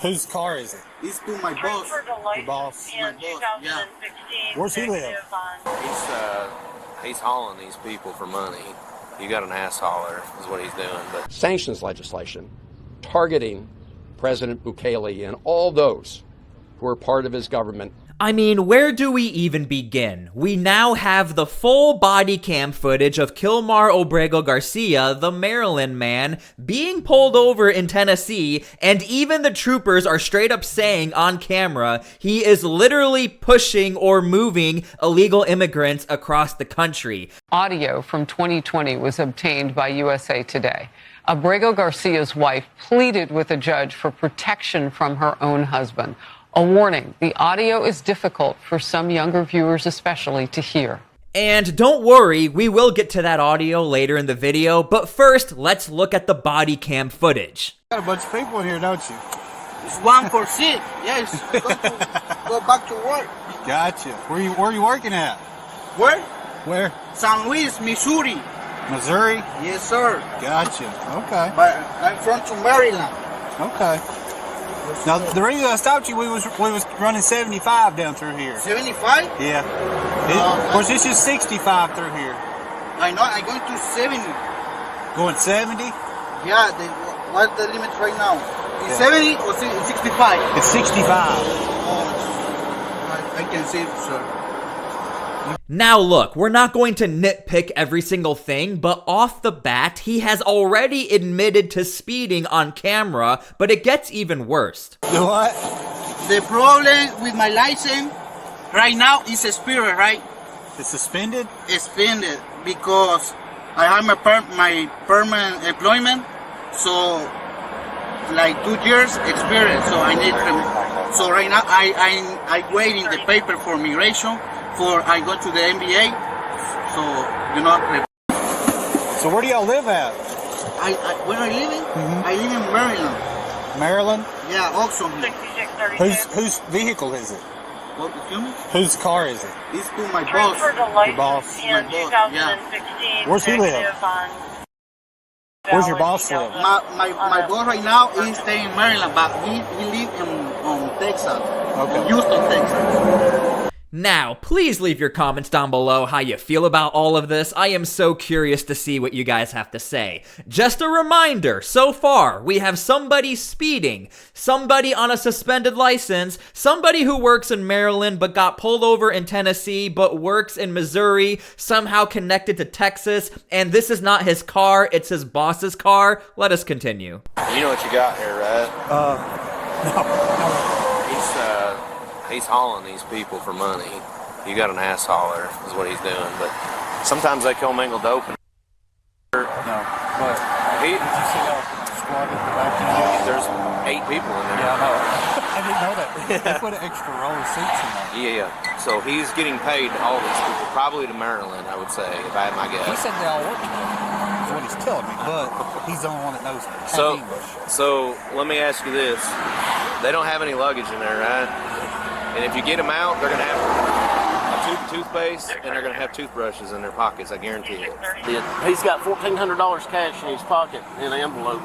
Whose car is it? It's to my boss. Your boss? My boss, yeah. Where's he live? He's hauling these people for money. You got an ass hauler is what he's doing. But sanctions legislation targeting President Bukele and all those who are part of his government. I mean, where do we even begin? We now have the full body cam footage of Kilmar Abrego Garcia, the Maryland man, being pulled over in Tennessee, and even the troopers are straight up saying on camera he is literally pushing or moving illegal immigrants across the country. Audio from 2020 was obtained by USA Today. Abrego Garcia's wife pleaded with a judge for protection from her own husband. A warning, the audio is difficult for some younger viewers especially to hear. And don't worry, we will get to that audio later in the video, but first, let's look at the body cam footage. Got a bunch of people in here, don't you? It's 1 for 6. Yes. Go back to work. Gotcha. Where are you working at? Where? Where? St. Louis, Missouri. Missouri? Yes, sir. Gotcha. Okay. But I'm from to Maryland. Okay. Now, the reason I stopped you, we was running 75 down through here. 75? Yeah. Of course, this is 65 through here. I know, I'm going to 70. Going 70? Yeah, what's the limit right now? Is 70 or 65? It's 65. I can see it, sir. Now look, we're not going to nitpick every single thing, but off the bat, he has already admitted to speeding on camera, but it gets even worse. What? The problem with my license right now is suspended, right? It's suspended? Suspended because I have my permanent employment, so like 2 years experience, so I need. So right now I waiting the paper for migration. I go to the NBA, so you know. So where do y'all live at? Where I live in? I live in Maryland. Maryland? Yeah, Oxon. Whose vehicle is it? What, excuse me? Whose car is it? It's to my boss. Your boss? My boss, yeah. Where's he live? Where's your boss live? My boss right now is staying in Maryland, but he lives in Texas. Okay. In Houston, Texas. Now, please leave your comments down below how you feel about all of this. I am so curious to see what you guys have to say. Just a reminder, so far, we have somebody speeding, somebody on a suspended license, somebody who works in Maryland but got pulled over in Tennessee but works in Missouri, somehow connected to Texas, and this is not his car, it's his boss's car. Let us continue. you know what you got here, right? No. He's hauling these people for money. You got an ass hauler is what he's doing. But sometimes they commingle dope. No. But He, did you see how squad at the back? there's 8 people in there. Yeah, I know. I didn't know that. They put an extra row of seats in there. Yeah. So he's getting paid to haul these people, probably to Maryland, I would say, if I had my He guess. said they all work together. That's what he's telling me. But he's the only one that knows half English. So let me ask you this. They don't have any luggage in there, right? And if you get them out, they're going to have a tube of toothpaste and they're going to have toothbrushes in their pockets, I guarantee it. He's got $1,400 cash in his pocket in an envelope.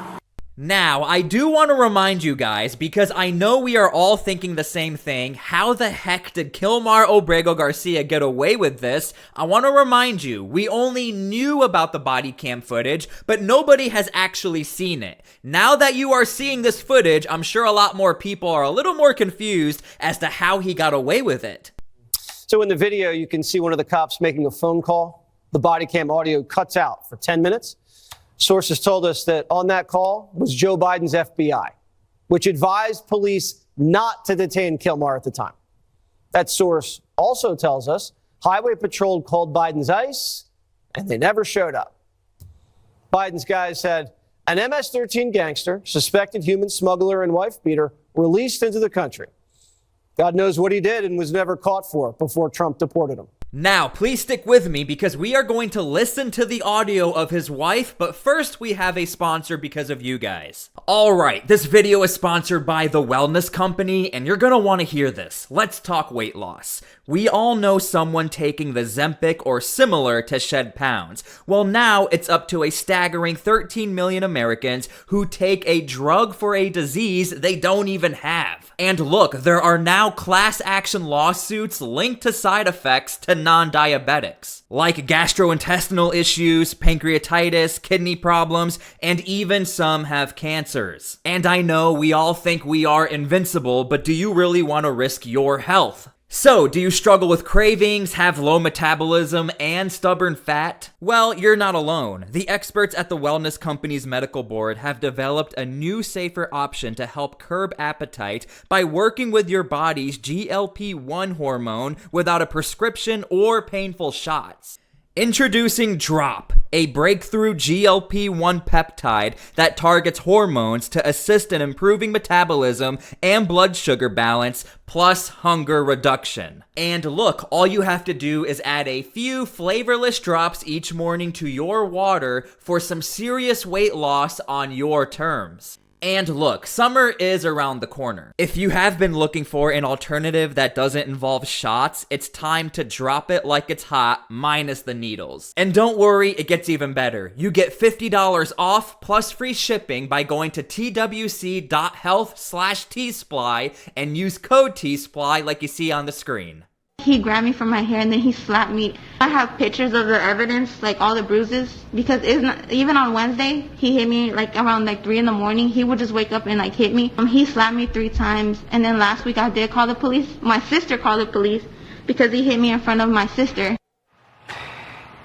Now, I do want to remind you guys, because I know we are all thinking the same thing, how the heck did Kilmar Abrego Garcia get away with this? I want to remind you, we only knew about the body cam footage, but nobody has actually seen it. Now that you are seeing this footage, I'm sure a lot more people are a little more confused as to how he got away with it. So in the video, you can see one of the cops making a phone call. The body cam audio cuts out for 10 minutes. Sources told us that on that call was Joe Biden's FBI, which advised police not to detain Kilmar at the time. That source also tells us Highway Patrol called Biden's ICE, and they never showed up. Biden's guys said an MS-13 gangster, suspected human smuggler and wife beater, released into the country. God knows what he did and was never caught for before Trump deported him. Now, please stick with me because we are going to listen to the audio of his wife, but first we have a sponsor because of you guys. Alright, this video is sponsored by The Wellness Company, and you're gonna want to hear this. Let's talk weight loss. We all know someone taking the Zempic or similar to shed pounds. Well, now it's up to a staggering 13 million Americans who take a drug for a disease they don't even have. And look, there are now class action lawsuits linked to side effects to non-diabetics, like gastrointestinal issues, pancreatitis, kidney problems, and even some have cancers. And I know we all think we are invincible, but do you really want to risk your health? So, do you struggle with cravings, have low metabolism, and stubborn fat? Well, you're not alone. The experts at the Wellness Company's medical board have developed a new, safer option to help curb appetite by working with your body's GLP-1 hormone without a prescription or painful shots. Introducing Drop, a breakthrough GLP-1 peptide that targets hormones to assist in improving metabolism and blood sugar balance, plus hunger reduction. And look, all you have to do is add a few flavorless drops each morning to your water for some serious weight loss on your terms. And look, summer is around the corner. If you have been looking for an alternative that doesn't involve shots, it's time to drop it like it's hot, minus the needles. And don't worry, it gets even better. You get $50 off plus free shipping by going to twc.health/T-SPLY and use code T-SPLY like you see on the screen. He grabbed me from my hair and then he slapped me. I have pictures of the evidence, like all the bruises, because even on Wednesday, he hit me like around like 3 in the morning. He would just wake up and like hit me. He slapped me 3 times, and then last week I did call the police. My sister called the police because he hit me in front of my sister.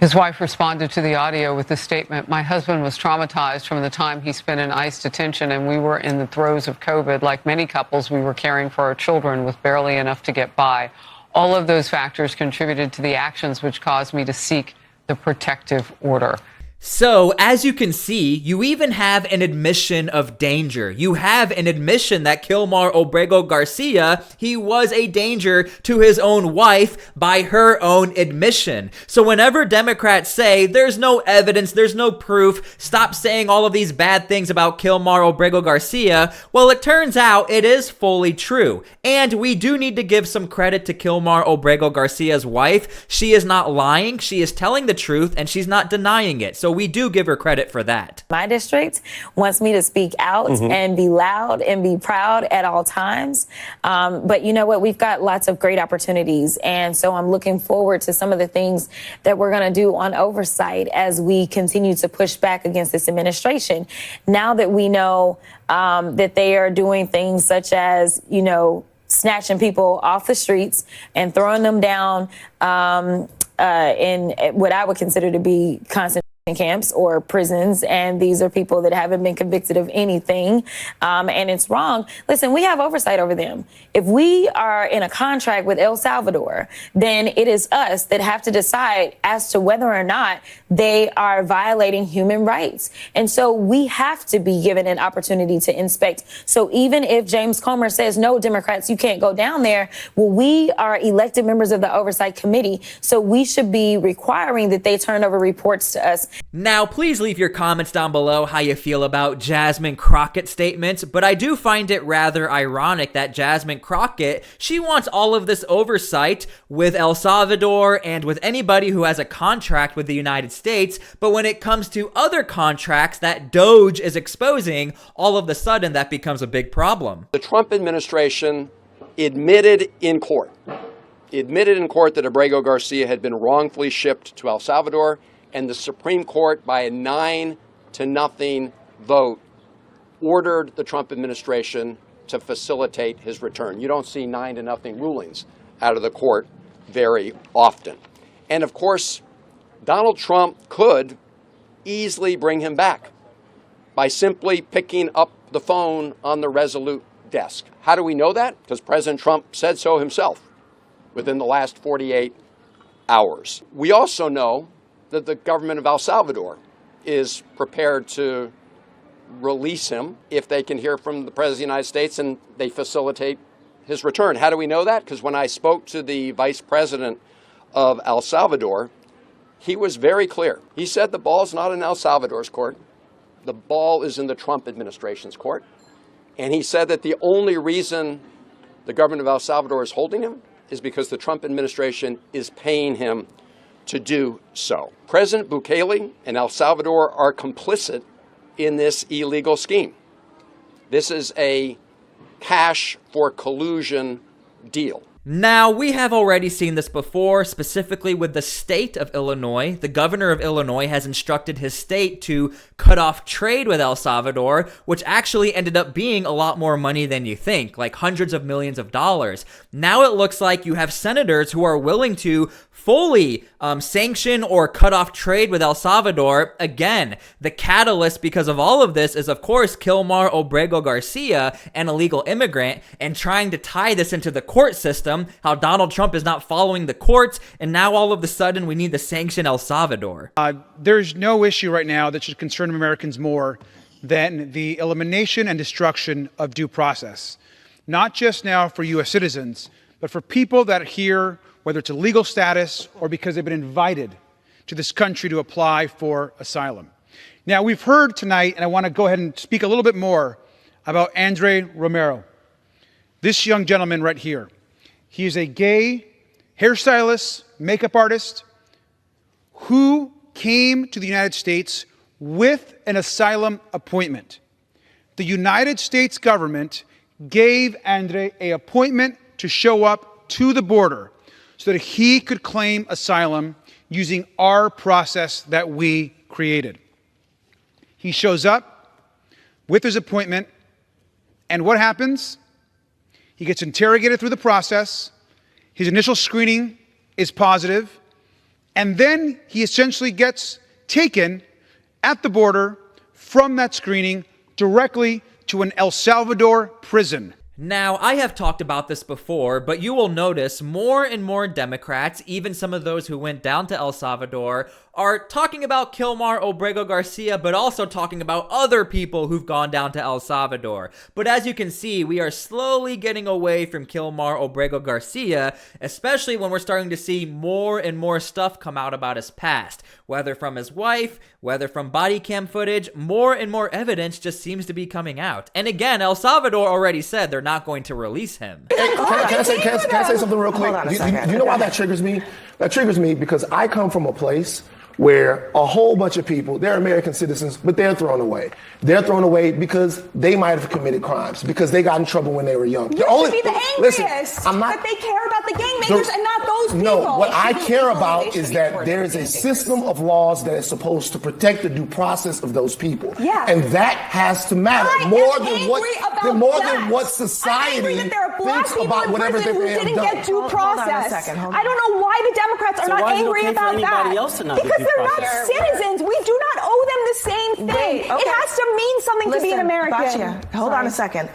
His wife responded to the audio with the statement, "My husband was traumatized from the time he spent in ICE detention, and we were in the throes of COVID. Like many couples, we were caring for our children with barely enough to get by. All of those factors contributed to the actions which caused me to seek the protective order." So, as you can see, you even have an admission of danger. You have an admission that Kilmar Abrego Garcia, he was a danger to his own wife by her own admission. So whenever Democrats say, there's no evidence, there's no proof, stop saying all of these bad things about Kilmar Abrego Garcia, well, it turns out it is fully true. And we do need to give some credit to Kilmar Abrego Garcia's wife. She is not lying, she is telling the truth, and she's not denying it. So we do give her credit for that. My district wants me to speak out and be loud and be proud at all times. But you know what? We've got lots of great opportunities. And so I'm looking forward to some of the things that we're going to do on oversight as we continue to push back against this administration. Now that we know that they are doing things such as, you know, snatching people off the streets and throwing them down in what I would consider to be concentration camps or prisons, and these are people that haven't been convicted of anything, and it's wrong. Listen, we have oversight over them. If we are in a contract with El Salvador, then it is us that have to decide as to whether or not they are violating human rights. And so we have to be given an opportunity to inspect. So even if James Comer says, no, Democrats, you can't go down there, well, we are elected members of the Oversight Committee, so we should be requiring that they turn over reports to us. Now, please leave your comments down below how you feel about Jasmine Crockett's statements, but I do find it rather ironic that Jasmine Crockett, she wants all of this oversight with El Salvador and with anybody who has a contract with the United States, but when it comes to other contracts that DOJ is exposing, all of a sudden that becomes a big problem. The Trump administration admitted in court that Abrego Garcia had been wrongfully shipped to El Salvador, and the Supreme Court, by a 9-0 vote, ordered the Trump administration to facilitate his return. You don't see 9-0 rulings out of the court very often. And of course, Donald Trump could easily bring him back by simply picking up the phone on the Resolute desk. How do we know that? Because President Trump said so himself within the last 48 hours. We also know that the government of El Salvador is prepared to release him if they can hear from the President of the United States and they facilitate his return. How do we know that? Because when I spoke to the Vice President of El Salvador, he was very clear. He said the ball's not in El Salvador's court. The ball is in the Trump administration's court. And he said that the only reason the government of El Salvador is holding him is because the Trump administration is paying him to do so. President Bukele and El Salvador are complicit in this illegal scheme. This is a cash for collusion deal. Now, we have already seen this before, specifically with the state of Illinois. The governor of Illinois has instructed his state to cut off trade with El Salvador, which actually ended up being a lot more money than you think, like hundreds of millions of dollars. Now it looks like you have senators who are willing to fully sanction or cut off trade with El Salvador. Again, the catalyst because of all of this is, of course, Kilmar Abrego Garcia, an illegal immigrant, and trying to tie this into the court system, how Donald Trump is not following the courts, and now all of a sudden we need to sanction El Salvador. There's no issue right now that should concern Americans more than the elimination and destruction of due process, not just now for U.S. citizens, but for people that are here, whether it's a legal status or because they've been invited to this country to apply for asylum. Now, we've heard tonight, and I want to go ahead and speak a little bit more about Andre Romero, this young gentleman right here. He is a gay hairstylist, makeup artist who came to the United States with an asylum appointment. The United States government gave Andre an appointment to show up to the border so that he could claim asylum using our process that we created. He shows up with his appointment, and what happens? He gets interrogated through the process. His initial screening is positive, and then he essentially gets taken at the border from that screening directly to an El Salvador prison. Now, I have talked about this before, but you will notice more and more Democrats, even some of those who went down to El Salvador, are talking about Kilmar Abrego Garcia, but also talking about other people who've gone down to El Salvador. But as you can see, we are slowly getting away from Kilmar Abrego Garcia, especially when we're starting to see more and more stuff come out about his past. Whether from his wife, whether from body cam footage, more and more evidence just seems to be coming out. And again, El Salvador already said they're not going to release him. Can I say something real quick? Do you know why that triggers me? That triggers me because I come from a place where a whole bunch of people, they're American citizens, but they're thrown away. They're thrown away because they might have committed crimes, because they got in trouble when they were young. You should be the angriest that they care about the gangmakers and not those people. No, what I care about is that there is a system of laws that is supposed to protect the due process of those people. Yeah. And that has to matter more than what society thinks about whatever they have done. Get due process. I don't know why the Democrats are not angry about that. Because they're not citizens. We do not owe them the same thing. It has to mean something to be an American. Hold on a second.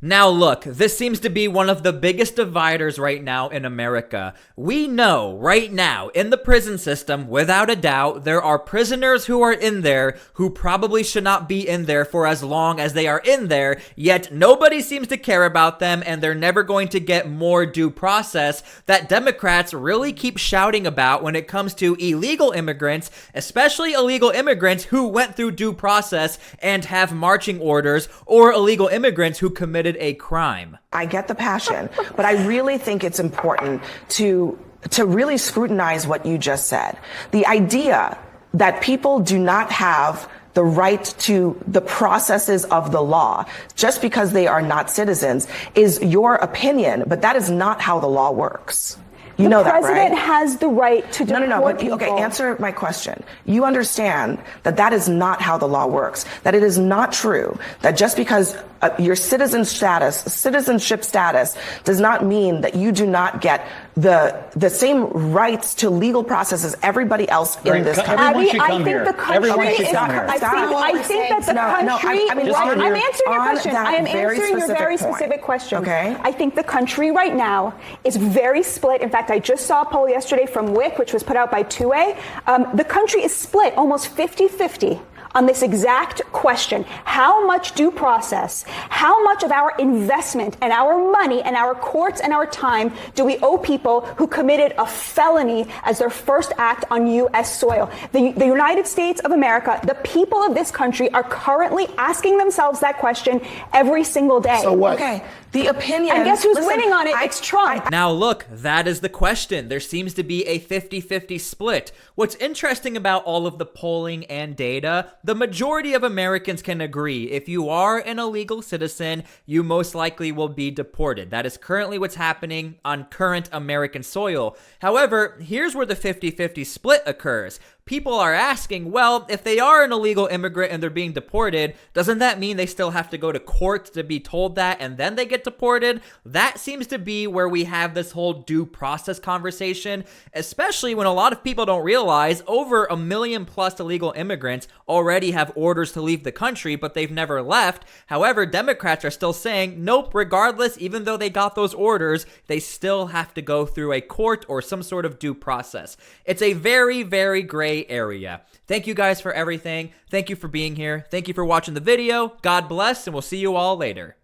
Now look, this seems to be one of the biggest dividers right now in America. We know right now in the prison system, without a doubt, there are prisoners who are in there who probably should not be in there for as long as they are in there, yet nobody seems to care about them, and they're never going to get more due process that Democrats really keep shouting about when it comes to illegal immigrants, especially illegal immigrants who went through due process and have marching orders, or illegal immigrants who committed a crime. I get the passion, but I really think it's important to really scrutinize what you just said. The idea that people do not have the right to the processes of the law just because they are not citizens is your opinion, but that is not how the law works. You know that, right? The president has the right to deport people. Okay, answer my question. You understand that that is not how the law works, that it is not true that just because your citizenship status does not mean that you do not get the same rights to legal process as everybody else in this country. Abby, I think the country is. I think that the country. I'm answering your question. I am answering your very specific question. Okay. I think the country right now is very split. In fact, I just saw a poll yesterday from WIC, which was put out by 2A. The country is split almost 50-50 on this exact question. How much due process, how much of our investment and our money and our courts and our time do we owe people who committed a felony as their first act on U.S. soil? The United States of America, the people of this country are currently asking themselves that question every single day. So what? Okay, the opinion. And guess who's winning on it? It's Trump. Now look, that is the question. There seems to be a 50-50 split. What's interesting about all of the polling and data, the majority of Americans can agree if you are an illegal citizen, you most likely will be deported. That is currently what's happening on current American soil. However, here's where the 50-50 split occurs. People are asking, well, if they are an illegal immigrant and they're being deported, doesn't that mean they still have to go to court to be told that and then they get deported? That seems to be where we have this whole due process conversation, especially when a lot of people don't realize over 1 million plus illegal immigrants already have orders to leave the country, but they've never left. However, Democrats are still saying, nope, regardless, even though they got those orders, they still have to go through a court or some sort of due process. It's a very, very gray area. Thank you guys for everything. Thank you for being here. Thank you for watching the video. God bless, and we'll see you all later.